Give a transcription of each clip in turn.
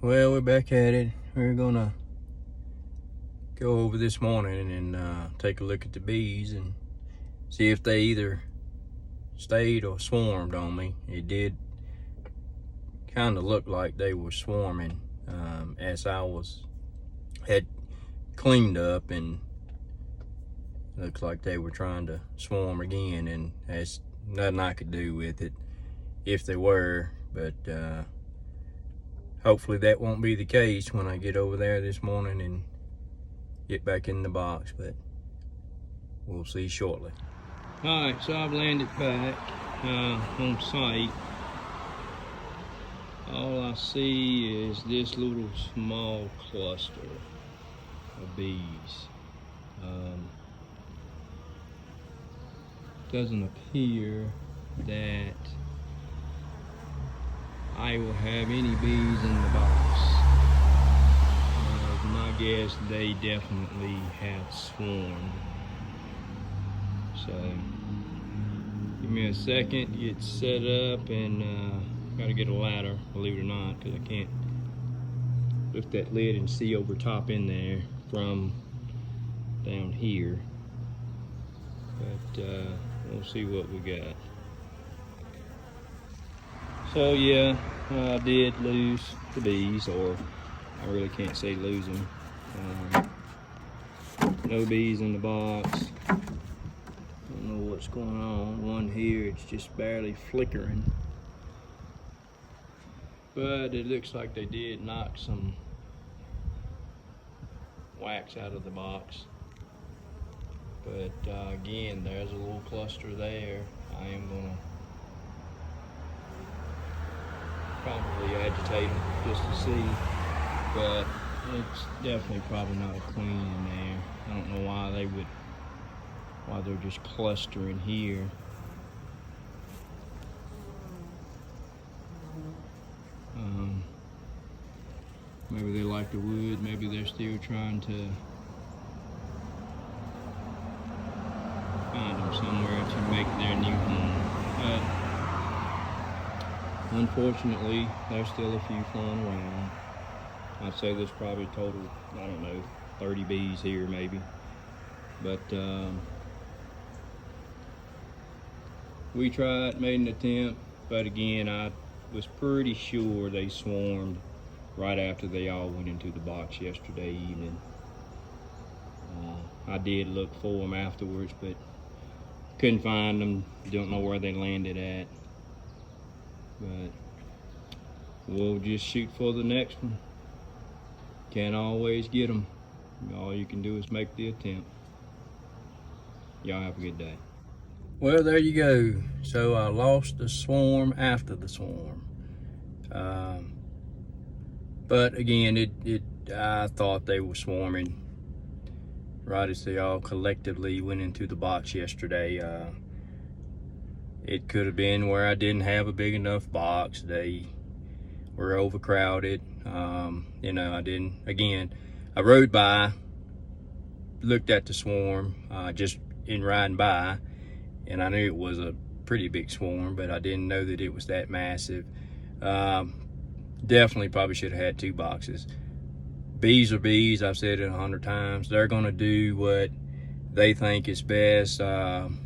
Well, we're back at it. We're gonna go over this morning and take a look at the bees and see if they either stayed or swarmed on me. It did kind of look like they were swarming as I had cleaned up, and looks like they were trying to swarm again, and there's nothing I could do with it if they were, but hopefully that won't be the case when I get over there this morning and get back in the box, but we'll see shortly. All right, so I've landed back on site. All I see is this little small cluster of bees. Doesn't appear that I will have any bees in the box. My guess, they definitely have swarmed. So give me a second to get set up, and gotta get a ladder, believe it or not, because I can't lift that lid and see over top in there from down here. But we'll see what we got. So yeah, I did lose the bees, or I really can't say lose them. No bees in the box. Don't know what's going on. One here, it's just barely flickering. But it looks like they did knock some wax out of the box. But again, there's a little cluster there. I am gonna probably agitate them just to see, but it's definitely probably not a queen in there. I don't know why they're just clustering here. Maybe they like the wood, maybe they're still trying to find them somewhere to make their new home. But unfortunately, there's still a few flying around. I'd say there's probably total, I don't know, 30 bees here maybe. But we tried, made an attempt, but again, I was pretty sure they swarmed right after they all went into the box yesterday evening. I did look for them afterwards, but couldn't find them. Don't know where they landed at. But we'll just shoot for the next one. Can't always get them. All you can do is make the attempt. Y'all have a good day. Well, there you go. So I lost the swarm after the swarm. But again, I thought they were swarming right as they all collectively went into the box yesterday. It could have been where I didn't have a big enough box. They were overcrowded. I rode by, looked at the swarm just in riding by, and I knew it was a pretty big swarm, but I didn't know that it was that massive. Definitely probably should have had 2 boxes. Bees are bees, I've said it 100 times. They're gonna do what they think is best, and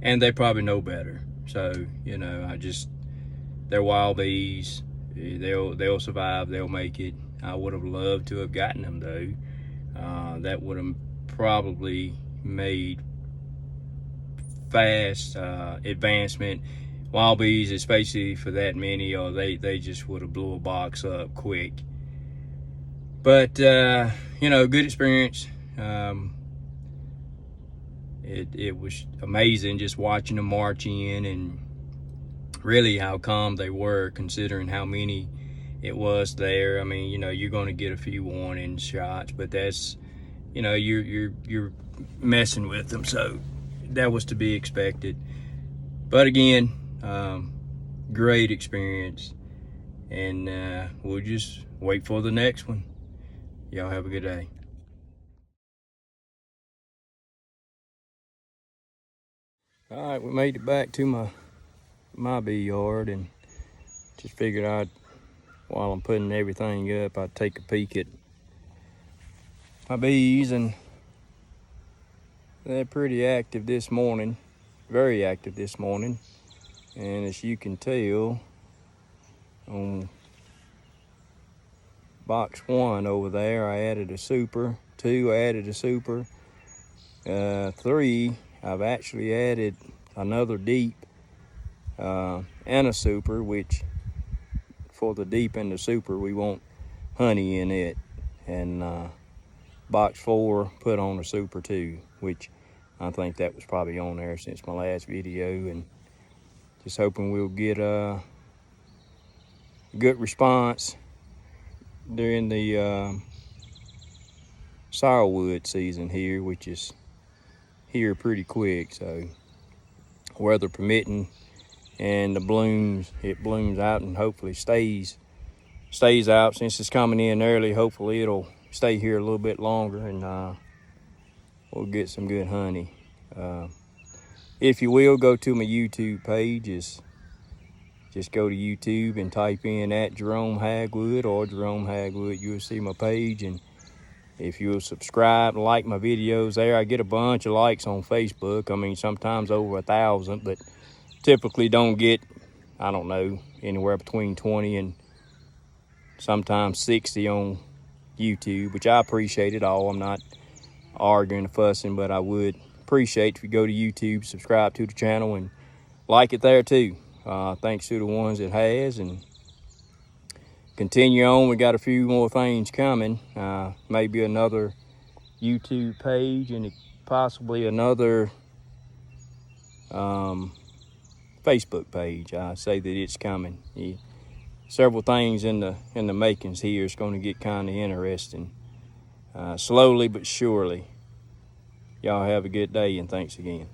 they probably know better. So, they're wild bees. They'll survive, they'll make it. I would have loved to have gotten them though. That would have probably made fast advancement. Wild bees, especially for that many, or they just would have blew a box up quick. But good experience. It was amazing just watching them march in, and really how calm they were considering how many it was there. I mean, you're going to get a few warning shots, but that's, you're messing with them, so that was to be expected. But again, great experience, and we'll just wait for the next one. Y'all have a good day. All right, we made it back to my bee yard, and just figured I'd while I'm putting everything up, I take a peek at my bees, and they're pretty active this morning, very active this morning. And as you can tell on box 1 over there, I added a super. 2, I added a super. 3, I've actually added another deep and a super, which for the deep and the super, we want honey in it. And box 4 put on a super too, which I think that was probably on there since my last video, and just hoping we'll get a good response during the sourwood season here, which is here pretty quick. So weather permitting, and the blooms, it blooms out and hopefully stays out. Since it's coming in early, hopefully it'll stay here a little bit longer, and we'll get some good honey. If you will, go to my YouTube page. Just go to YouTube and type in @Jerome Hagwood or Jerome Hagwood. You'll see my page, and if you'll subscribe and like my videos there, I get a bunch of likes on Facebook. I mean, sometimes over 1,000, but typically don't get, I don't know, anywhere between 20 and sometimes 60 on YouTube, which I appreciate it all. I'm not arguing or fussing, but I would appreciate if you go to YouTube, subscribe to the channel, and like it there too. Thanks to the ones that has, and continue on. We got a few more things coming. Maybe another YouTube page, and possibly another Facebook page. I say that it's coming. Yeah. Several things in the makings here. It's going to get kind of interesting, slowly but surely. Y'all have a good day, and thanks again.